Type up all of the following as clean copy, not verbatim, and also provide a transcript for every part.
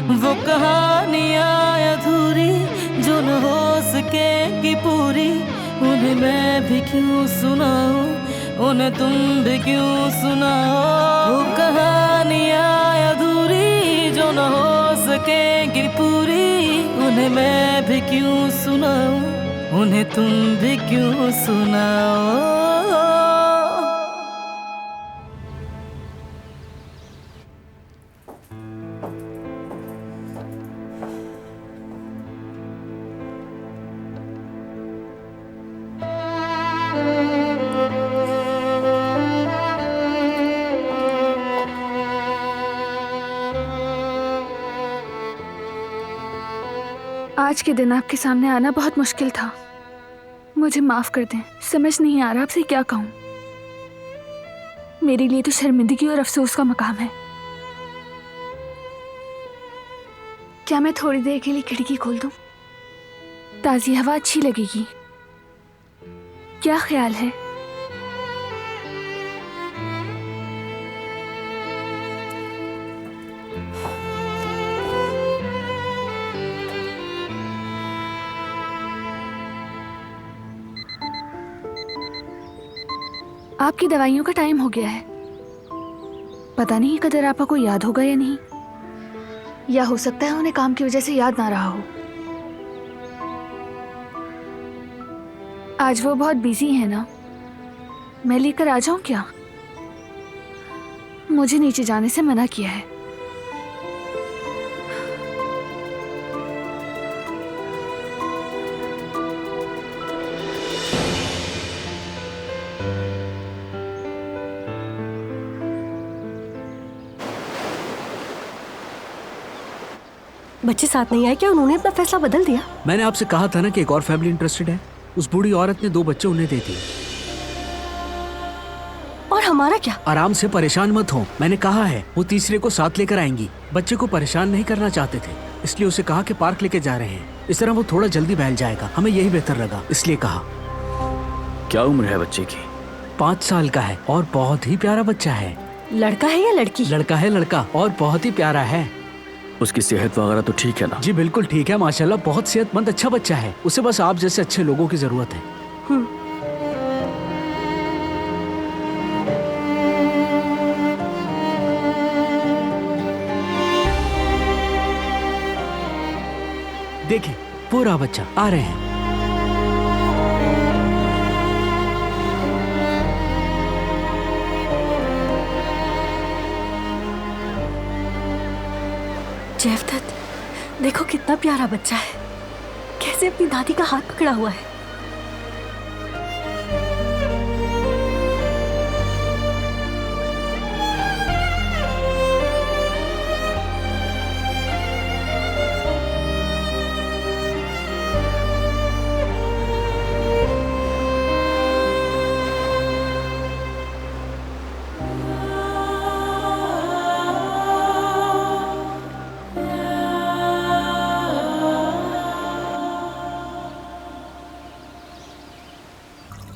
वो कहानियाँ अधूरी जो न हो सकेगी पूरी, उन्हें मैं भी क्यों सुनाऊं, उन्हें तुम भी क्यों सुनाओ। वो कहानियाँ अधूरी जो न हो सकेगी पूरी, उन्हें मैं भी क्यों सुनाऊं, उन्हें तुम भी क्यों सुनाओ। आज के दिन आपके सामने आना बहुत मुश्किल था। मुझे माफ कर दें, समझ नहीं आ रहा आपसे क्या कहूं। मेरे लिए तो शर्मिंदगी और अफसोस का मकाम है। क्या मैं थोड़ी देर के लिए खिड़की खोल दूं? ताज़ी हवा अच्छी लगेगी। क्या ख्याल है? आपकी दवाइयों का टाइम हो गया है। पता नहीं कदर आपा को याद होगा या नहीं, या हो सकता है उन्हें काम की वजह से याद ना रहा हो। आज वो बहुत बिजी है ना, मैं लेकर आ जाऊं क्या? मुझे नीचे जाने से मना किया है। बच्चे साथ नहीं आए क्या? उन्होंने अपना फैसला बदल दिया? मैंने आपसे कहा था ना कि एक और फैमिली इंटरेस्टेड है। उस बूढ़ी औरत ने 2 बच्चे उन्हें दे दिए। और हमारा क्या? आराम से, परेशान मत हो। मैंने कहा है वो तीसरे को साथ लेकर आएंगी। बच्चे को परेशान नहीं करना चाहते थे, इसलिए उसे कहा कि पार्क लेके जा रहे हैं। इस तरह वो थोड़ा जल्दी बहल जाएगा। हमें यही बेहतर लगा, इसलिए कहा। क्या उम्र है बच्चे की? 5 साल का है और बहुत ही प्यारा बच्चा है। लड़का है या लड़की? लड़का है, लड़का, और बहुत ही प्यारा है। उसकी सेहत वगैरह तो ठीक है ना? जी बिल्कुल ठीक है, माशाल्लाह। बहुत सेहतमंद अच्छा बच्चा है। उसे बस आप जैसे अच्छे लोगों की जरूरत है। देखिए पूरा बच्चा आ रहे हैं। जयवदत्त, देखो कितना प्यारा बच्चा है, कैसे अपनी दादी का हाथ पकड़ा हुआ है।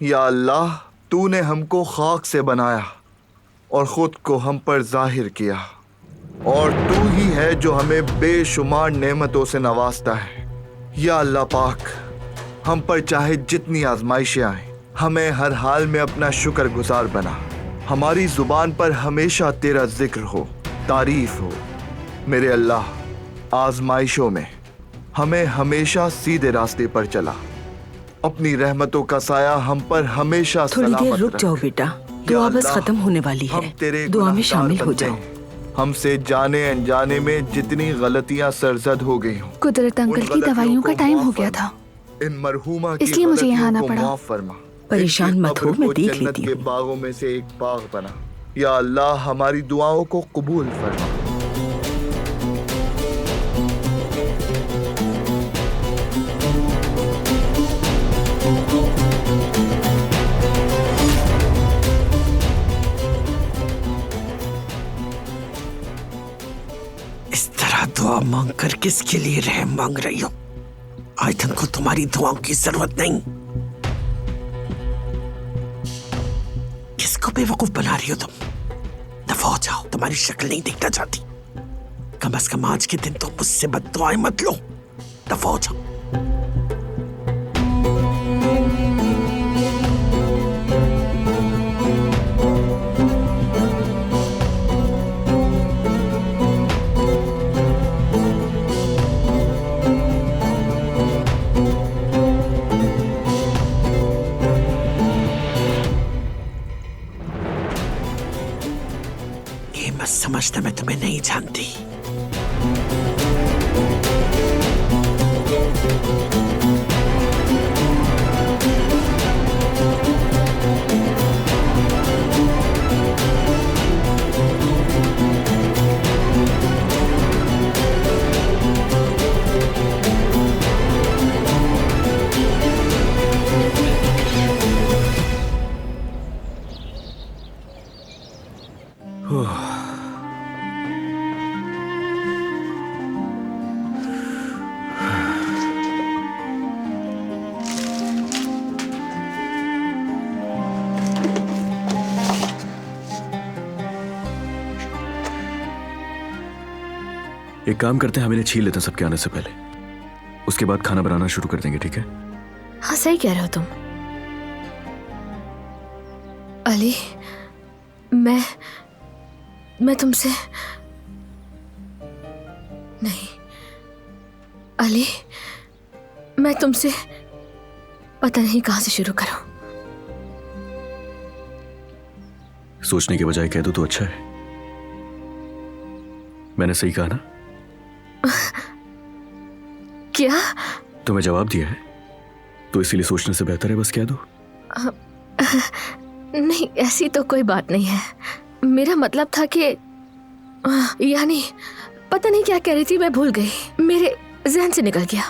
या अल्लाह, तूने हमको खाक से बनाया और खुद को हम पर जाहिर किया, और तू ही है जो हमें बेशुमार नेमतों से नवाजता है। या अल्लाह पाक, हम पर चाहे जितनी आजमाइशें आए, हमें हर हाल में अपना शुक्रगुजार बना। हमारी जुबान पर हमेशा तेरा जिक्र हो, तारीफ हो। मेरे अल्लाह, आजमाइशों में हमें हमेशा सीधे रास्ते पर चला। अपनी रहमतों का साया हम पर हमेशा थोड़ी देर सलामत रुक रख। जाओ बेटा, दुआ बस खत्म होने वाली हम है। तेरे दुआ में गुनहगार शामिल हो बंदे जाओ। हैं। हमसे जाने अनजाने में जितनी गलतियां सरजद हो गई हों, कुदरत अंकल उन की दवाइयों गलतियों का को टाइम हो माफ गया फरमा। था, इन मरहूमा की इसलिए मुझे यहाँ आना गलतियों को पड़ा। माफ फरमा। परेशान इनकी मत हो, कब्र मैं को देख जन्नत लेती के हूँ। बागों में से एक बाग बना। या अल्लाह, हमारी दुआओं को कबूल फरमा। इस तरह दुआ मांग कर किसके लिए रहम मांग रही हो? आयतन को तुम्हारी दुआओं की जरूरत नहीं। किसको बेवकूफ बना रही हो तुम? दफा हो जाओ, तुम्हारी शक्ल नहीं देखना चाहती। कम से कम आज के दिन तो मुझसे बद्दुआएं मत लो। दफा हो जाओ। मत समझना मैं तुम्हें नहीं जानती। एक काम करते हैं, हम इन्हें छील लेते हैं सबके आने से पहले। उसके बाद खाना बनाना शुरू कर देंगे, ठीक है? हाँ, सही कह रहे हो तुम। अली, मैं तुमसे नहीं, अली, मैं तुमसे पता नहीं कहां से शुरू करूं। सोचने के बजाय कह दो तो अच्छा है। मैंने सही कहा ना? क्या? तुम्हें जवाब दिया है तो इसीलिए सोचने से बेहतर है बस कह दो। नहीं, ऐसी तो कोई बात नहीं है। मेरा मतलब था कि यानी पता नहीं क्या कह रही थी, मैं भूल गई, मेरे जहन से निकल गया।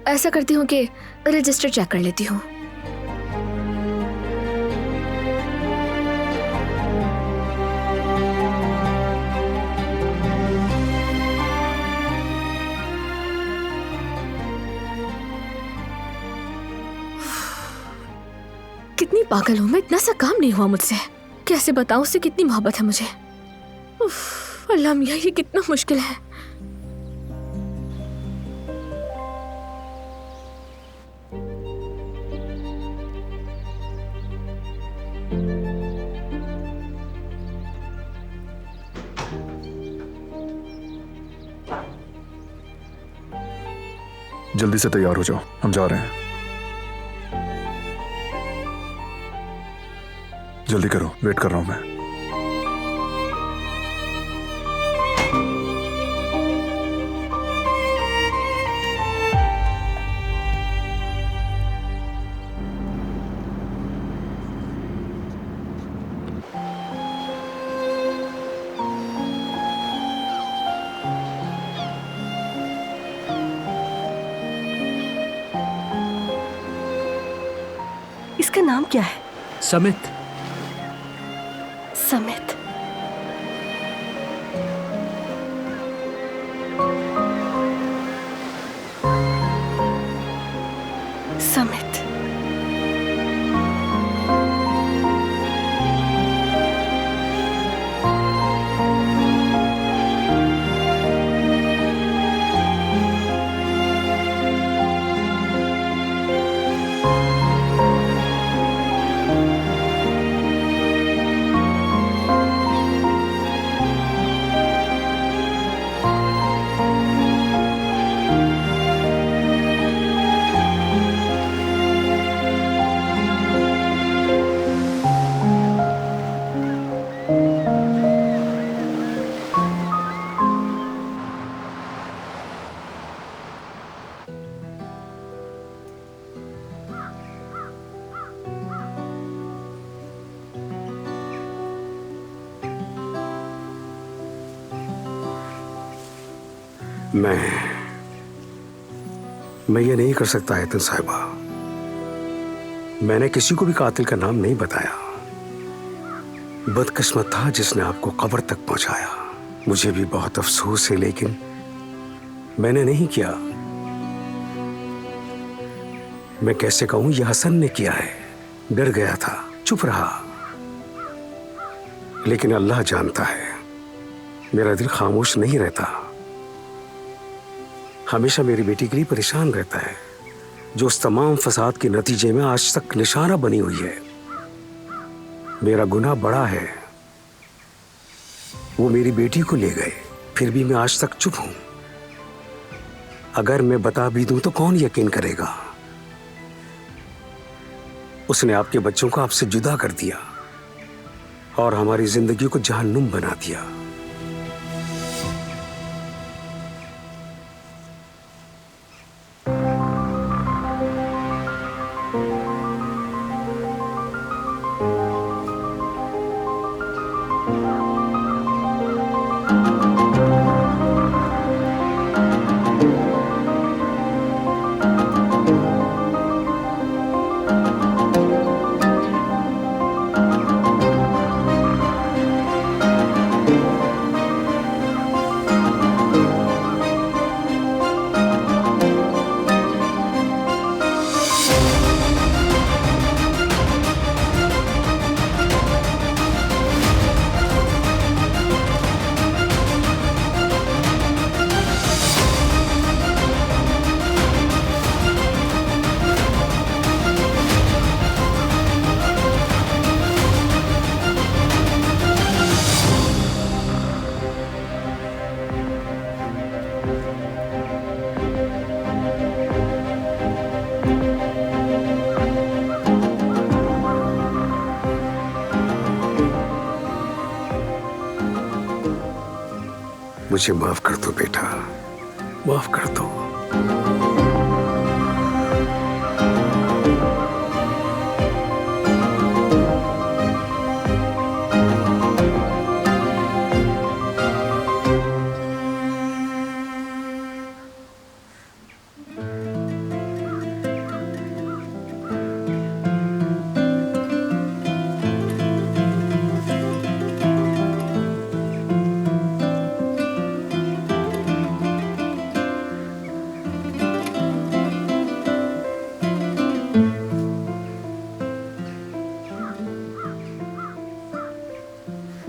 ऐसा करती हूँ कि रजिस्टर चेक कर लेती हूँ। कितनी पागल हूं मैं, इतना सा काम नहीं हुआ मुझसे। कैसे बताऊं उससे कितनी मोहब्बत है मुझे। उफ, अल्लाह मियां, ये कितना मुश्किल है। जल्दी से तैयार हो जाओ, हम जा रहे हैं। जल्दी करो, वेट कर रहा हूं मैं। इसका नाम क्या है? समित। समित। समित। मैं ये नहीं कर सकता आयतन साहिबा। मैंने किसी को भी कातिल का नाम नहीं बताया। बदकिस्मत था जिसने आपको कब्र तक पहुंचाया। मुझे भी बहुत अफसोस है, लेकिन मैंने नहीं किया। मैं कैसे कहूं, यह हसन ने किया है। डर गया था, चुप रहा, लेकिन अल्लाह जानता है मेरा दिल खामोश नहीं रहता। हमेशा मेरी बेटी के लिए परेशान रहता है, जो उस तमाम फसाद के नतीजे में आज तक निशाना बनी हुई है। मेरा गुनाह बड़ा है। वो मेरी बेटी को ले गए, फिर भी मैं आज तक चुप हूं। अगर मैं बता भी दूं तो कौन यकीन करेगा। उसने आपके बच्चों को आपसे जुदा कर दिया और हमारी जिंदगी को जहन्नुम बना दिया। मुझे माफ कर दो बेटा, माफ कर दो।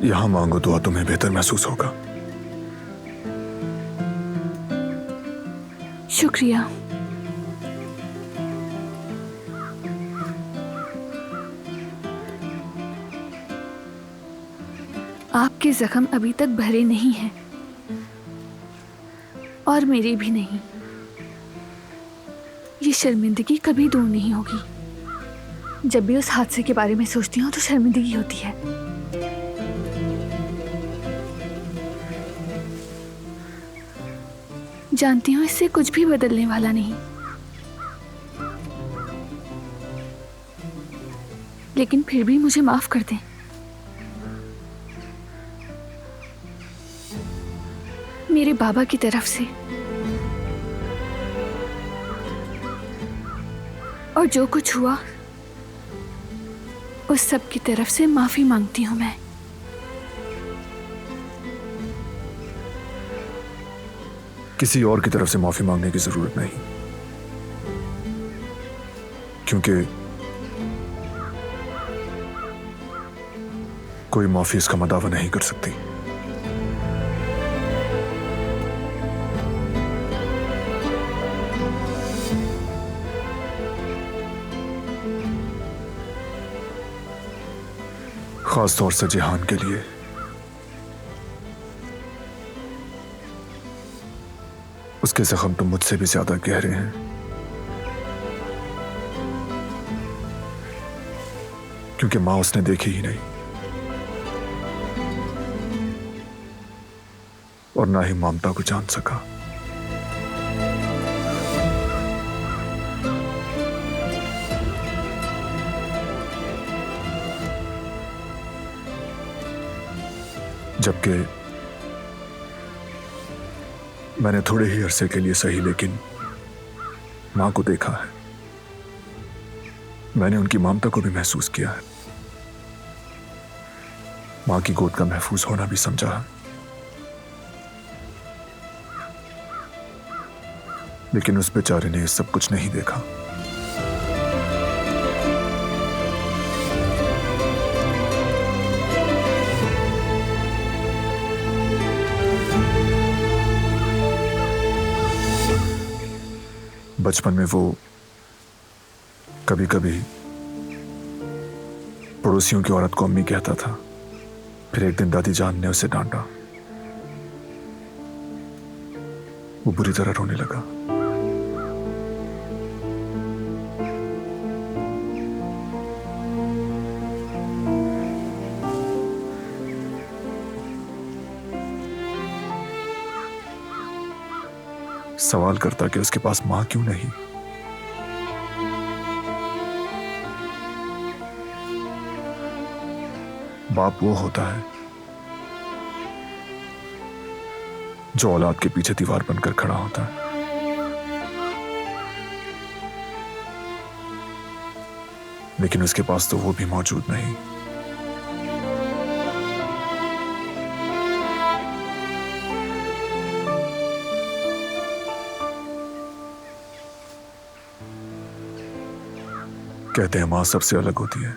यहां मांगो दुआ, तुम्हें बेहतर महसूस होगा। शुक्रिया। आपके जख्म अभी तक भरे नहीं हैं और मेरे भी नहीं। ये शर्मिंदगी कभी दूर नहीं होगी। जब भी उस हादसे के बारे में सोचती हूँ तो शर्मिंदगी होती है। जानती हूँ इससे कुछ भी बदलने वाला नहीं, लेकिन फिर भी मुझे माफ कर दें। मेरे बाबा की तरफ से और जो कुछ हुआ उस सब की तरफ से माफी मांगती हूं मैं। किसी और की तरफ से माफी मांगने की जरूरत नहीं, क्योंकि कोई माफी इसका मदावा नहीं कर सकती। खास तौर से जिहान के लिए। उसके जख्म तो मुझसे भी ज्यादा गहरे हैं, क्योंकि मां उसने देखी ही नहीं और ना ही ममता को जान सका। जबकि मैंने थोड़े ही अरसे के लिए सही लेकिन मां को देखा है। मैंने उनकी ममता को भी महसूस किया है, मां की गोद का महफूज होना भी समझा है। लेकिन उस बेचारे ने ये सब कुछ नहीं देखा। बचपन में वो कभी कभी पड़ोसियों की औरत को अम्मी कहता था। फिर एक दिन दादी जान ने उसे डांटा। वो बुरी तरह रोने लगा। सवाल करता कि उसके पास मां क्यों नहीं। बाप वो होता है जो औलाद के पीछे दीवार बनकर खड़ा होता है। लेकिन उसके पास तो वो भी मौजूद नहीं। कहते हैं मां सबसे अलग होती है,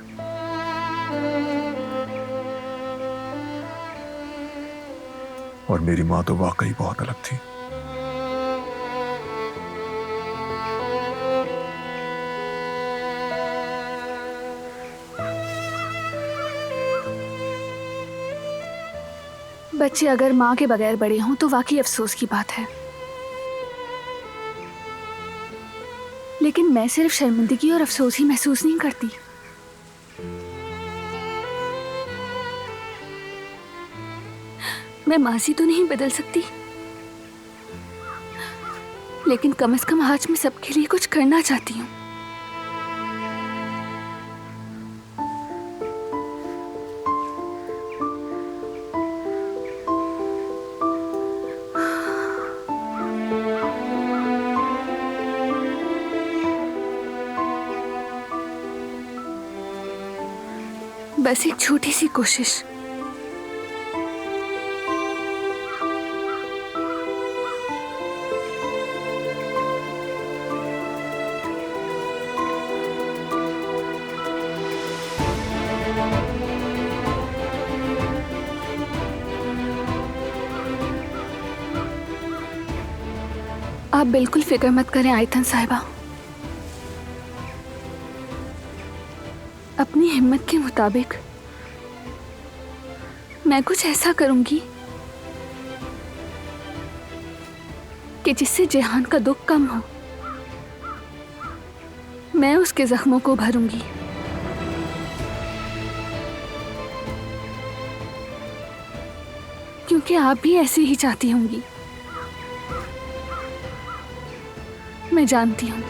और मेरी मां तो वाकई बहुत अलग थी। बच्चे अगर मां के बगैर बड़े हों तो वाकई अफसोस की बात है, लेकिन मैं सिर्फ शर्मिंदगी और अफसोस ही महसूस नहीं करती। मैं माजी तो नहीं बदल सकती, लेकिन कम से कम आज मैं सबके लिए कुछ करना चाहती हूँ। बस एक छोटी सी कोशिश। आप बिल्कुल फिक्र मत करें आयतन साहिबा। अपनी हिम्मत के मुताबिक मैं कुछ ऐसा करूंगी कि जिससे जिहान का दुख कम हो मैं उसके जख्मों को भरूंगी। क्योंकि आप भी ऐसे ही चाहती होंगी, मैं जानती हूँ।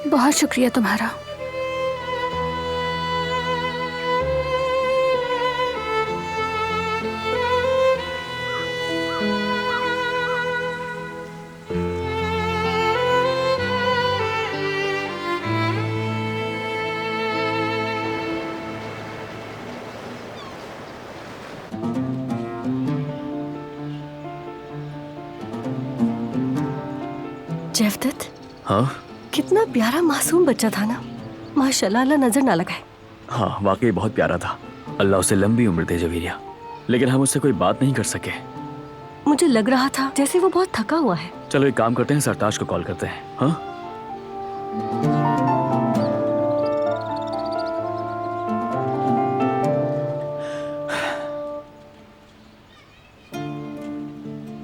बहुत शुक्रिया तुम्हारा। जैवदत्त, हाँ कितना प्यारा मासूम बच्चा था ना, माशाल्लाह, अल्लाह नजर ना लगाए। हाँ, वाकई बहुत प्यारा था। अल्लाह उसे लंबी उम्र दे जवेरिया। लेकिन हम उससे कोई बात नहीं कर सके। मुझे लग रहा था जैसे वो बहुत थका हुआ है। चलो एक काम करते हैं, सरताज को कॉल करते हैं। हाँ,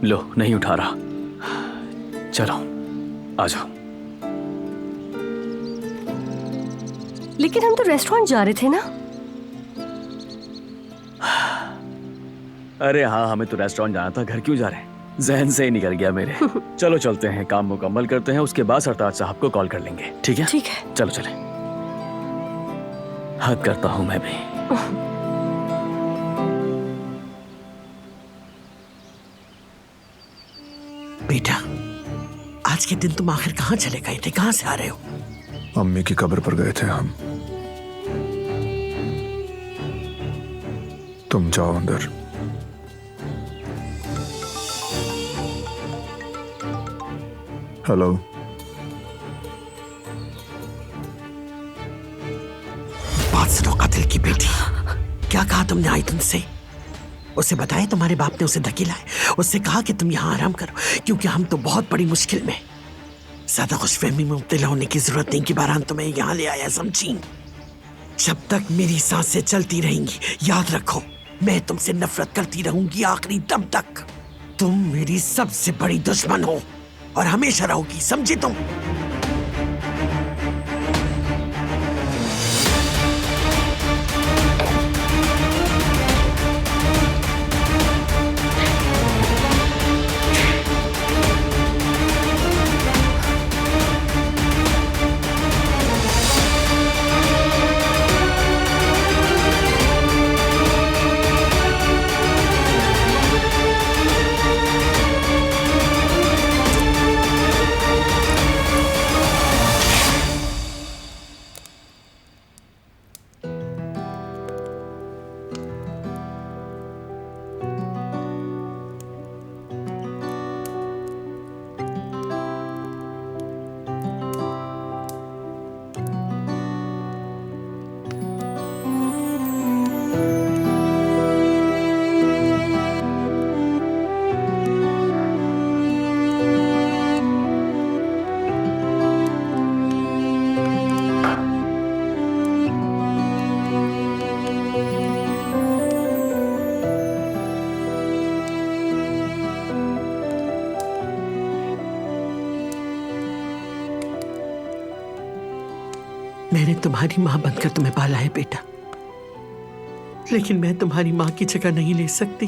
लो नहीं उठा रहा। चलो आ जाओ। लेकिन हम तो रेस्टोरेंट जा रहे थे ना। अरे हाँ, हमें तो रेस्टोरेंट जाना था, घर क्यों जा रहे हैं? जहन से ही निकल गया मेरे। चलो चलते हैं, काम मुकम्मल करते हैं, उसके बाद सरताज साहब को कॉल कर लेंगे। ठीक है? ठीक है। चलो चले। हक करता हूं मैं भी। बेटा, आज के दिन तुम आखिर कहाँ चले गए थे? कहाँ से आ रहे हो? अम्मी की कब्र पर गए थे हम। तुम जाओ अंदर। हेलो, बात सुनो कातिल की बेटी। क्या कहा तुमने आयतन से? उसे बताया तुम्हारे बाप ने उसे धकेला है। उससे कहा कि तुम यहाँ आराम करो, क्योंकि हम तो बहुत बड़ी मुश्किल में। ज्यादा खुशफहमी में मुब्तला होने की जरूरत नहीं कि बारान तुम्हें यहाँ ले आया, समझी? जब तक मेरी सांसें चलती रहेंगी, याद रखो, मैं तुमसे नफरत करती रहूंगी आखिरी दम तक। तुम मेरी सबसे बड़ी दुश्मन हो और हमेशा रहोगी, समझी तुम? मैंने तुम्हारी मां बनकर तुम्हें पाला है बेटा, लेकिन मैं तुम्हारी मां की जगह नहीं ले सकती।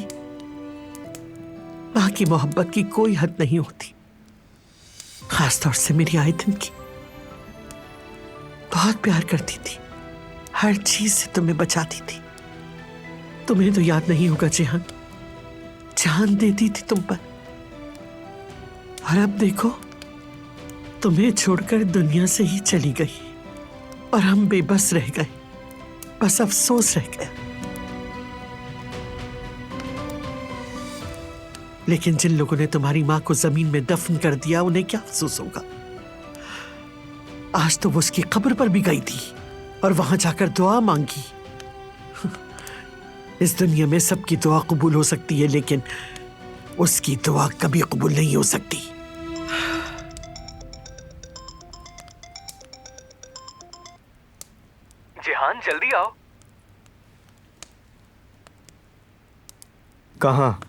माँ की मोहब्बत की कोई हद नहीं होती, खासतौर से मेरी आयतन की। बहुत प्यार करती थी, हर चीज से तुम्हें बचाती थी। तुम्हें तो याद नहीं होगा जिहान, जान देती थी तुम पर। और अब देखो, तुम्हें छोड़कर दुनिया से ही चली गई और हम बेबस रह गए, बस अफसोस रह गया। लेकिन जिन लोगों ने तुम्हारी मां को जमीन में दफन कर दिया, उन्हें क्या अफसोस होगा? आज तो वो उसकी कब्र पर भी गई थी और वहां जाकर दुआ मांगी। इस दुनिया में सबकी दुआ कबूल हो सकती है, लेकिन उसकी दुआ कभी कबूल नहीं हो सकती। जिहान जल्दी आओ। कहाँ?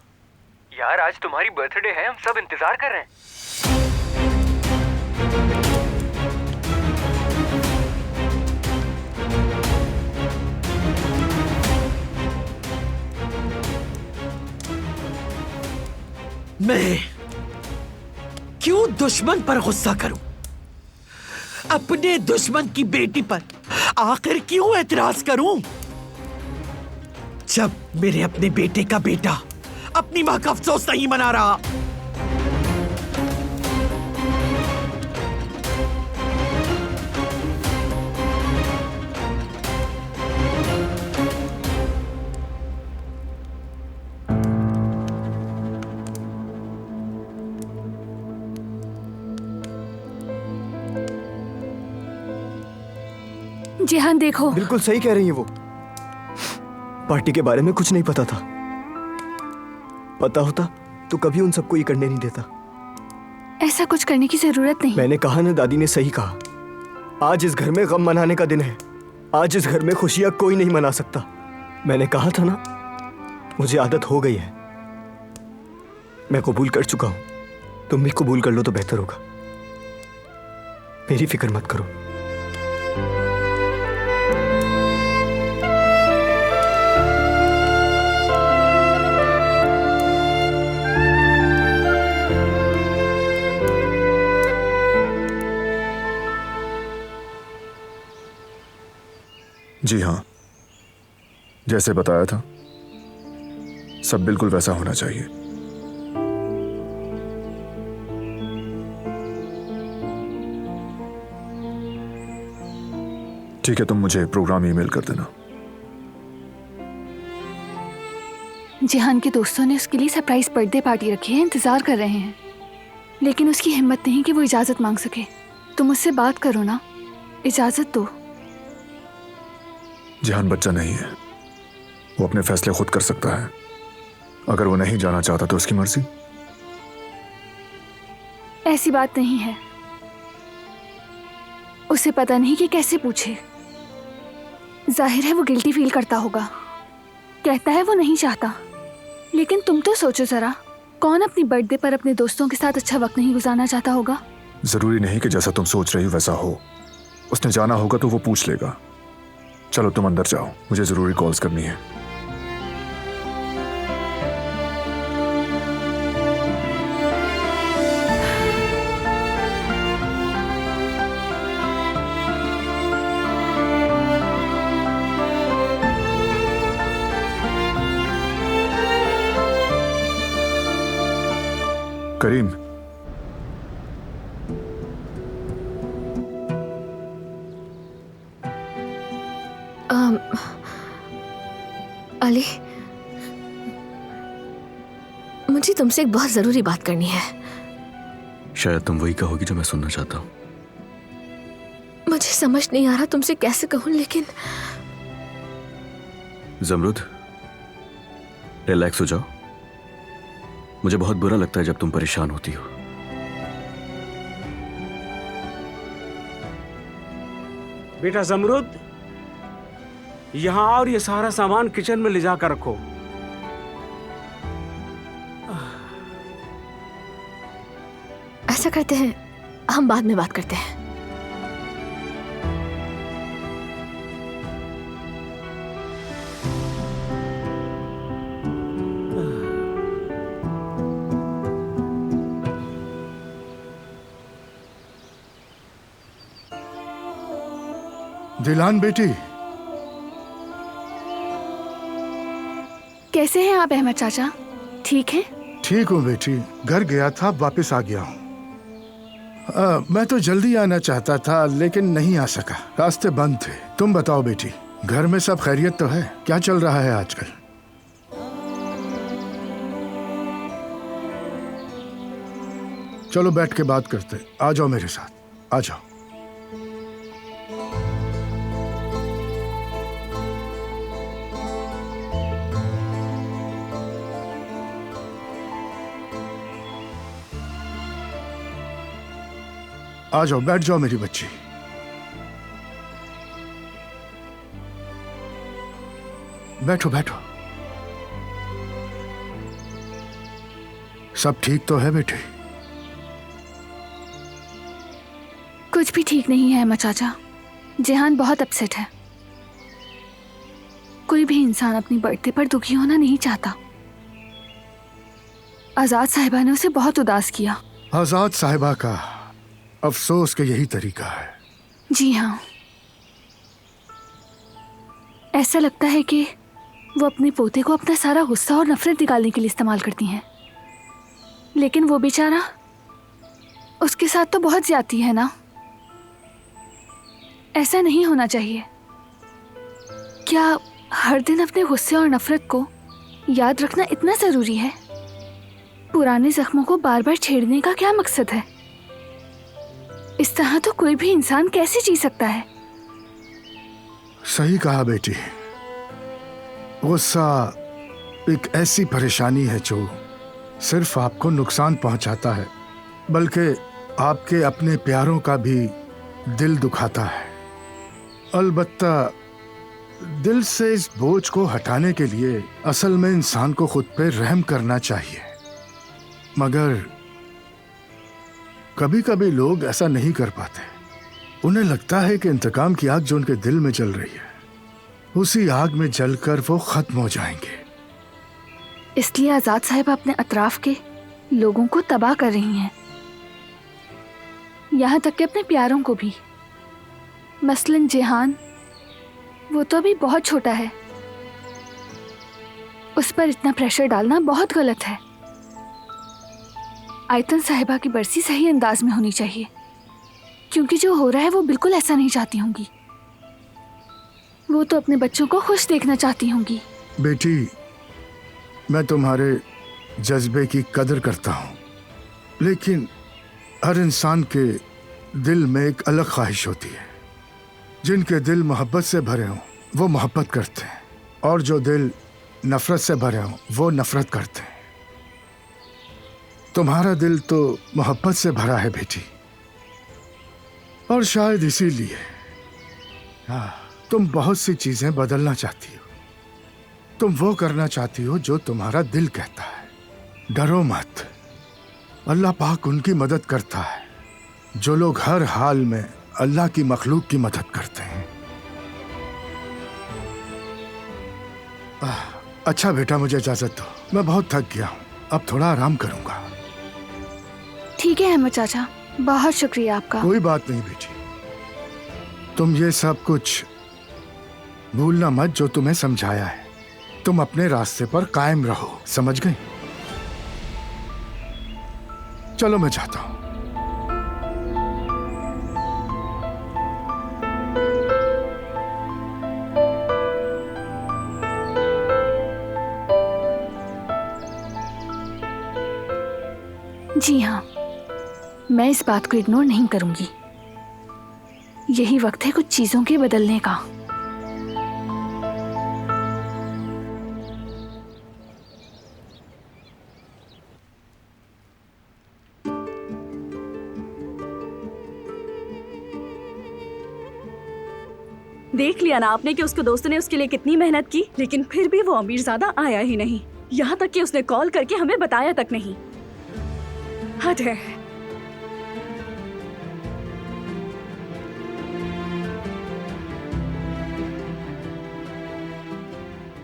यार आज तुम्हारी बर्थडे है, हम सब इंतजार कर रहे हैं। मैं क्यों दुश्मन पर गुस्सा करूं? अपने दुश्मन की बेटी पर आखिर क्यों एतराज करूं? जब मेरे अपने बेटे का बेटा अपनी मां का अफसोस नहीं मना रहा। जिहान देखो, बिल्कुल सही कह रही है वो। पार्टी के बारे में कुछ नहीं पता था। पता होता तो कभी उन सबको ये करने नहीं देता। ऐसा कुछ करने की जरूरत नहीं। मैंने कहा ना, दादी ने सही कहा। आज इस घर में गम मनाने का दिन है। आज इस घर में खुशियां कोई नहीं मना सकता। मैंने कहा था ना, मुझे आदत हो गई है। मैं कबूल कर चुका हूं। तुम भी कबूल कर लो तो बेहतर होगा। मेरी फिक्र मत करो। जी हाँ, जैसे बताया था, सब बिल्कुल वैसा होना चाहिए। ठीक है, तुम मुझे प्रोग्राम ईमेल कर देना। जिहान के दोस्तों ने उसके लिए सरप्राइज बर्थडे पार्टी रखी है, इंतजार कर रहे हैं, लेकिन उसकी हिम्मत नहीं कि वो इजाजत मांग सके। तुम उससे बात करो ना, इजाजत दो। जिहान बच्चा नहीं है, वो अपने फैसले खुद कर सकता है। अगर वो नहीं जाना चाहता तो उसकी मर्जी। ऐसी बात नहीं है। उसे पता नहीं कि कैसे पूछे। जाहिर है वो गिल्टी फील करता होगा, कहता है वो नहीं चाहता। लेकिन तुम तो सोचो जरा, कौन अपनी बर्थडे पर अपने दोस्तों के साथ अच्छा वक्त नहीं गुजारना चाहता होगा? जरूरी नहीं कि जैसा तुम सोच रही हो वैसा हो। उसने जाना होगा तो वो पूछ लेगा। चलो तुम अंदर जाओ, मुझे जरूरी कॉल्स करनी है। करीम, अली, मुझे तुमसे एक बहुत जरूरी बात करनी है। शायद तुम वही कहोगी जो मैं सुनना चाहता हूँ। मुझे समझ नहीं आ रहा तुमसे कैसे कहूँ, लेकिन जमरुद, रिलैक्स हो जाओ। मुझे बहुत बुरा लगता है जब तुम परेशान होती हो। बेटा जमरुद, यहाँ और ये सारा सामान किचन में ले जाकर रखो। ऐसा करते हैं, हम बाद में बात करते हैं। दिलान बेटी, कैसे हैं आप अहमद चाचा? ठीक हैं? ठीक हूँ बेटी। घर गया था, वापस आ गया हूँ। मैं तो जल्दी आना चाहता था लेकिन नहीं आ सका, रास्ते बंद थे। तुम बताओ बेटी, घर में सब खैरियत तो है? क्या चल रहा है आजकल? चलो बैठ के बात करते। आ जाओ मेरे साथ, आ जाओ। आ जाओ, बैठ जाओ मेरी बच्ची। बैठो बैठो। सब ठीक तो है बेटी? कुछ भी ठीक नहीं है अहमद चाचा। जेहान बहुत अपसेट है। कोई भी इंसान अपनी बर्थडे पर दुखी होना नहीं चाहता। आजाद साहिबा ने उसे बहुत उदास किया। आजाद साहिबा का अफसोस का यही तरीका है। जी हाँ, ऐसा लगता है कि वो अपने पोते को अपना सारा गुस्सा और नफरत निकालने के लिए इस्तेमाल करती हैं। लेकिन वो बेचारा, उसके साथ तो बहुत ज्यादती है ना। ऐसा नहीं होना चाहिए। क्या हर दिन अपने गुस्से और नफरत को याद रखना इतना जरूरी है? पुराने जख्मों को बार बार छेड़ने का क्या मकसद है? इस तरह तो कोई भी इंसान कैसे जी सकता है? सही कहा बेटी। गुस्सा एक ऐसी परेशानी है जो सिर्फ आपको नुकसान पहुंचाता है, बल्कि आपके अपने प्यारों का भी दिल दुखाता है। अलबत्ता दिल से इस बोझ को हटाने के लिए असल में इंसान को खुद पे रहम करना चाहिए। मगर कभी कभी लोग ऐसा नहीं कर पाते। उन्हें लगता है कि इंतकाम की आग जो उनके दिल में जल रही है, उसी आग में जलकर वो खत्म हो जाएंगे। इसलिए आजाद साहिब अपने अतराफ के लोगों को तबाह कर रही हैं, यहाँ तक कि अपने प्यारों को भी। मसलन जेहान, वो तो अभी बहुत छोटा है। उस पर इतना प्रेशर डालना बहुत गलत है। आयतन साहिबा की बरसी सही अंदाज में होनी चाहिए, क्योंकि जो हो रहा है वो बिल्कुल ऐसा नहीं चाहती होंगी। वो तो अपने बच्चों को खुश देखना चाहती होंगी। बेटी, मैं तुम्हारे जज्बे की कदर करता हूँ, लेकिन हर इंसान के दिल में एक अलग ख्वाहिश होती है। जिनके दिल मोहब्बत से भरे हों वो मोहब्बत करते हैं, और जो दिल नफरत से भरे हों वो नफरत करते हैं। तुम्हारा दिल तो मोहब्बत से भरा है बेटी, और शायद इसीलिए तुम बहुत सी चीजें बदलना चाहती हो। तुम वो करना चाहती हो जो तुम्हारा दिल कहता है। डरो मत, अल्लाह पाक उनकी मदद करता है जो लोग हर हाल में अल्लाह की मखलूक की मदद करते हैं। अच्छा बेटा, मुझे इजाजत दो, मैं बहुत थक गया हूँ, अब थोड़ा आराम करूंगा। ठीक है अहमद चाचा, बहुत शुक्रिया आपका। कोई बात नहीं बेटी, तुम ये सब कुछ भूलना मत जो तुम्हें समझाया है। तुम अपने रास्ते पर कायम रहो, समझ गई? चलो मैं जाता हूं। जी हाँ, मैं इस बात को इग्नोर नहीं करूंगी। यही वक्त है कुछ चीजों के बदलने का। देख लिया ना आपने कि उसके दोस्त ने उसके लिए कितनी मेहनत की, लेकिन फिर भी वो अमीरजादा आया ही नहीं। यहाँ तक कि उसने कॉल करके हमें बताया तक नहीं। हद है।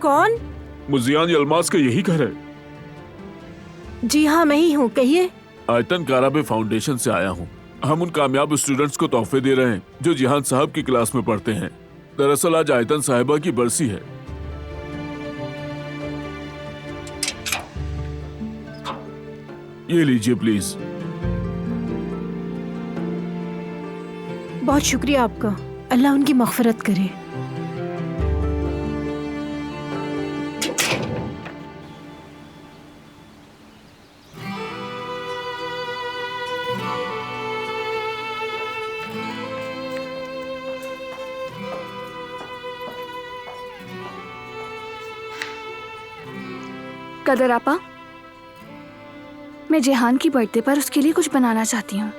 कौन? मुजियान यलमास का यही घर है? जी हाँ, मैं ही हूँ, कहिए। आयतन काराबे फाउंडेशन से आया हूँ। हम उन कामयाब स्टूडेंट्स को तोहफे दे रहे हैं जो जिहान साहब की क्लास में पढ़ते हैं। दरअसल आज आयतन साहिबा की बरसी है। ये लीजिए प्लीज। बहुत शुक्रिया आपका, अल्लाह उनकी मग़फ़िरत करे। कदर आपा, मैं जेहान की बर्थडे पर उसके लिए कुछ बनाना चाहती हूँ।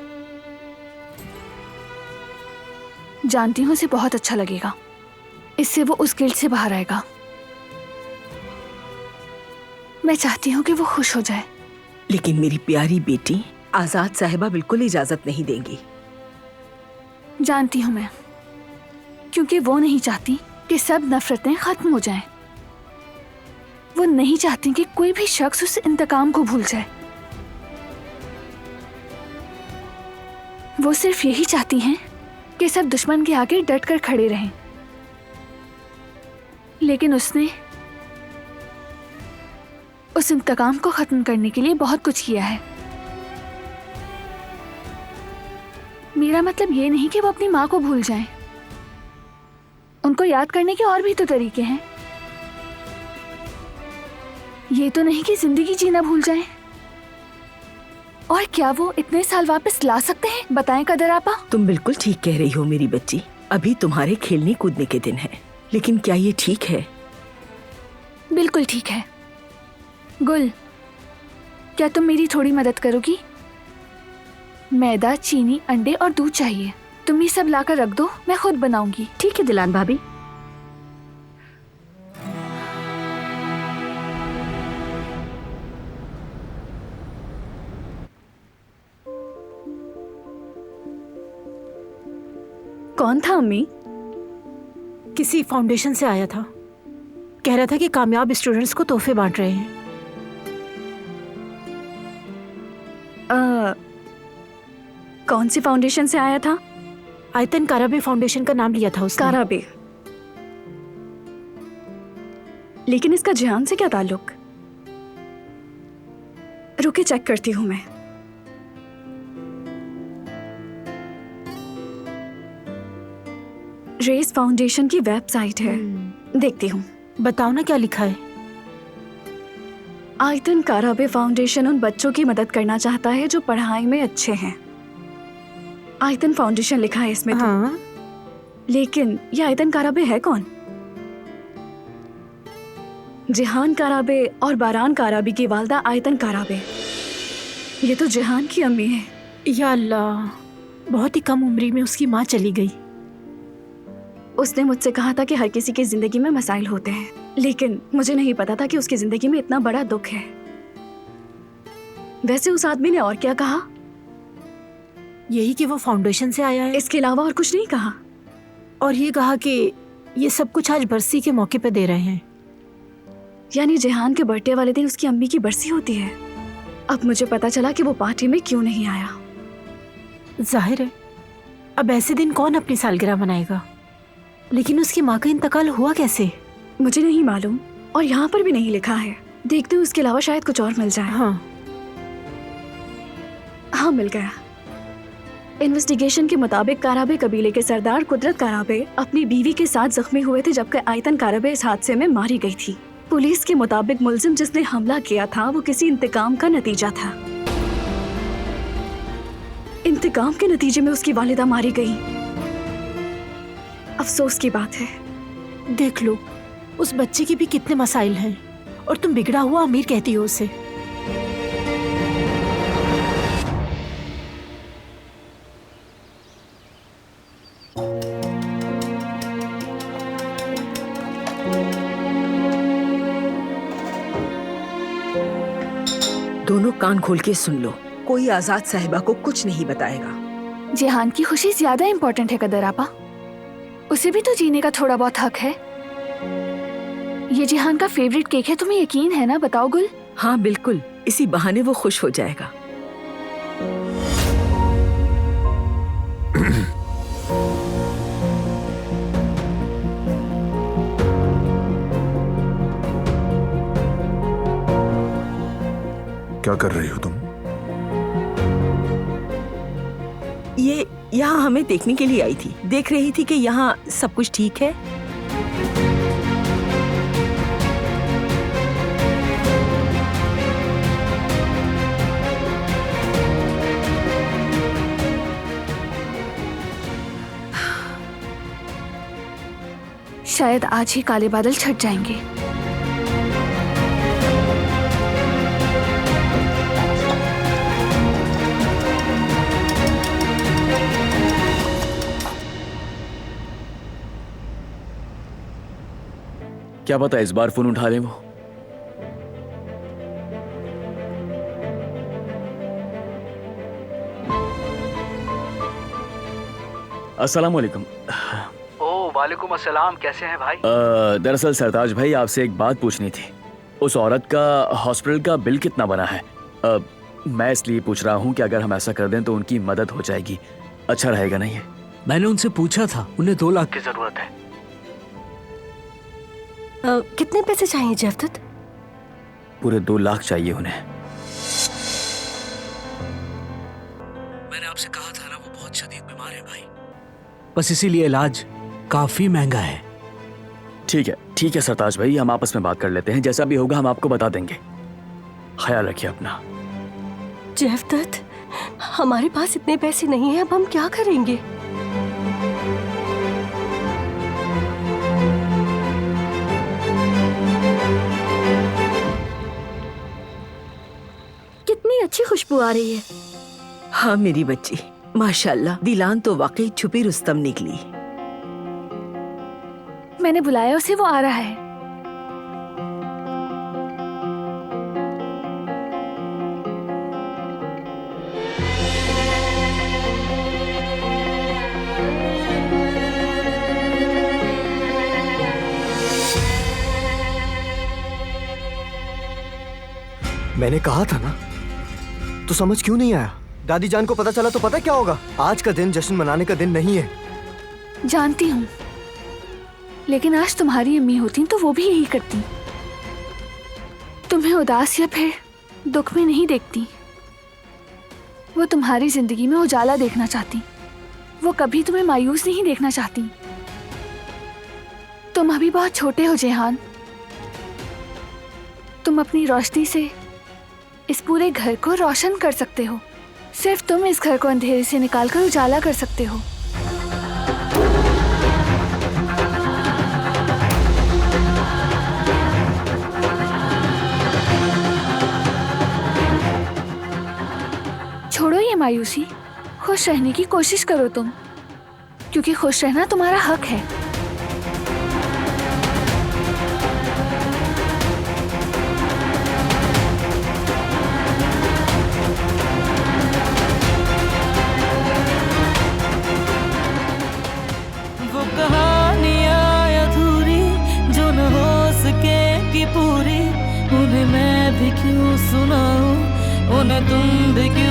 जानती हूँ उसे बहुत अच्छा लगेगा। इससे वो उस गिल्ट से बाहर आएगा। मैं चाहती हूँ कि वो खुश हो जाए। लेकिन मेरी प्यारी बेटी, आजाद साहिबा बिल्कुल इजाजत नहीं देंगी। जानती हूँ मैं, क्योंकि वो नहीं चाहती कि सब नफरतें खत्म हो जाएं। वो नहीं चाहती कि कोई भी शख्स उस इंतकाम को भूल जाए। वो सिर्फ यही चाहती हैं कि सब दुश्मन के आगे डट कर खड़े रहें। लेकिन उसने उस इंतकाम को खत्म करने के लिए बहुत कुछ किया है। मेरा मतलब ये नहीं कि वो अपनी माँ को भूल जाएं। उनको याद करने के और भी तो तरीके हैं। ये तो नहीं कि जिंदगी जीना भूल जाएं। और क्या वो इतने साल वापस ला सकते हैं? बताएं कदर आपा। तुम बिल्कुल ठीक कह रही हो मेरी बच्ची। अभी तुम्हारे खेलने कूदने के दिन हैं। लेकिन क्या ये ठीक है? बिल्कुल ठीक है। गुल, क्या तुम मेरी थोड़ी मदद करोगी? मैदा, चीनी, अंडे और दूध चाहिए। तुम ये सब लाकर रख दो, मैं खुद बनाऊंगी। ठीक है दिलान भाभी। कौन था अम्मी? किसी फाउंडेशन से आया था। कह रहा था कि कामयाब स्टूडेंट्स को तोहफे बांट रहे हैं। कौन सी फाउंडेशन से आया था? आयतन काराबे फाउंडेशन का नाम लिया था उसने। काराबे। लेकिन इसका जिहान से क्या ताल्लुक? रुके चेक करती हूँ मैं। रेस फाउंडेशन की वेबसाइट है, देखती हूँ। बताओ ना क्या लिखा है। आयतन काराबे फाउंडेशन उन बच्चों की मदद करना चाहता है जो पढ़ाई में अच्छे हैं। आयतन फाउंडेशन लिखा है इसमें। हाँ। तो लेकिन ये आयतन काराबे है कौन? जिहान काराबे और बारान काराबी की वालदा आयतन काराबे। ये तो जिहान की अम्मी है। या अल्लाह, बहुत ही कम उम्र में उसकी माँ चली गई। उसने मुझसे कहा था कि हर किसी की जिंदगी में मसाइल होते हैं, लेकिन मुझे नहीं पता था कि उसकी जिंदगी में इतना बड़ा दुख है। वैसे उस आदमी ने और क्या कहा? यही कि वो फाउंडेशन से आया है। इसके अलावा और कुछ नहीं कहा। और ये कहा कि ये सब कुछ आज बरसी के मौके पे दे रहे हैं। यानी जिहान के बर्थडे वाले दिन उसकी अम्मी की बरसी होती है। अब मुझे पता चला कि वो पार्टी में क्यों नहीं आया। जाहिर है, अब ऐसे दिन कौन अपनी सालगिरह मनाएगा। लेकिन उसकी माँ का इंतकाल हुआ कैसे? मुझे नहीं मालूम, और यहाँ पर भी नहीं लिखा है। देखते हैं उसके अलावा शायद कुछ और मिल जाए। हाँ, मिल गया। इन्वेस्टिगेशन के मुताबिक काराबे कबीले के सरदार कुदरत काराबे अपनी बीवी के साथ जख्मी हुए थे, जबकि आयतन काराबे इस हादसे में मारी गई थी। पुलिस के मुताबिक मुलजिम जिसने हमला किया था वो किसी इंतकाम का नतीजा था। इंतकाम के नतीजे में उसकी वालिदा मारी गई। अफसोस की बात है। देख लो, उस बच्चे के भी कितने मसाइल हैं और तुम बिगड़ा हुआ अमीर कहती हो उसे। दोनों कान खोल के सुन लो, कोई आजाद साहिबा को कुछ नहीं बताएगा। जिहान की खुशी ज्यादा इम्पोर्टेंट है कदर आपा। उसे भी तो जीने का थोड़ा बहुत हक है। ये जिहान का फेवरेट केक है, तुम्हें यकीन है ना? बताओ गुल। हाँ बिल्कुल, इसी बहाने वो खुश हो जाएगा। क्या कर रही हो तुम? ये यहाँ हमें देखने के लिए आई थी, देख रही थी कि यहाँ सब कुछ ठीक है। शायद आज ही काले बादल छट जाएंगे। क्या पता इस बार फोन उठा लें वो। अस्सलाम वालेकुम। ओ वालेकुम अस्सलाम, कैसे हैं भाई? दरअसल सरताज भाई आपसे एक बात पूछनी थी। उस औरत का हॉस्पिटल का बिल कितना बना है? मैं इसलिए पूछ रहा हूँ कि अगर हम ऐसा कर दें तो उनकी मदद हो जाएगी। अच्छा रहेगा नहीं है? मैंने उनसे पूछा था, उन्हें 2 लाख की जरूरत है। कितने पैसे चाहिए जयवदत्त? पूरे 2 लाख चाहिए उन्हें। मैंने आपसे कहा था ना, वो बहुत शदीद बीमार है भाई। बस इसीलिए इलाज काफी महंगा है। ठीक है सरताज भाई, हम आपस में बात कर लेते हैं। जैसा भी होगा हम आपको बता देंगे। ख्याल रखिए अपना। जयवदत्त, हमारे पास इतने पैसे नहीं हैं, अब हम क्या करेंगे? कितनी अच्छी खुशबू आ रही है। हाँ मेरी बच्ची, माशाल्लाह दिलान तो वाकई छुपी रुस्तम निकली। मैंने बुलाया उसे, वो आ रहा है। मैंने कहा था ना, तो समझ क्यों नहीं आया? दादी जान को पता चला तो पता क्या होगा? आज का दिन जश्न मनाने का दिन नहीं है। जानती हूँ, लेकिन आज तुम्हारी अम्मी होती तो वो भी यही करती। तुम्हें उदास या फिर दुख में नहीं देखती, वो तुम्हारी जिंदगी में उजाला देखना चाहती। वो कभी तुम्हें मायूस नहीं देखना चाहती। तुम अभी बहुत छोटे हो जेहान। तुम अपनी रोशनी से इस पूरे घर को रोशन कर सकते हो। सिर्फ तुम इस घर को अंधेरे से निकालकर उजाला कर सकते हो। छोड़ो ये मायूसी, खुश रहने की कोशिश करो तुम, क्योंकि खुश रहना तुम्हारा हक है। वो कहानियाँ अधूरी जो न हो सकेगी पूरी, उन्हें मैं भी क्यों सुनाऊं, उन्हें तुम भी क्यों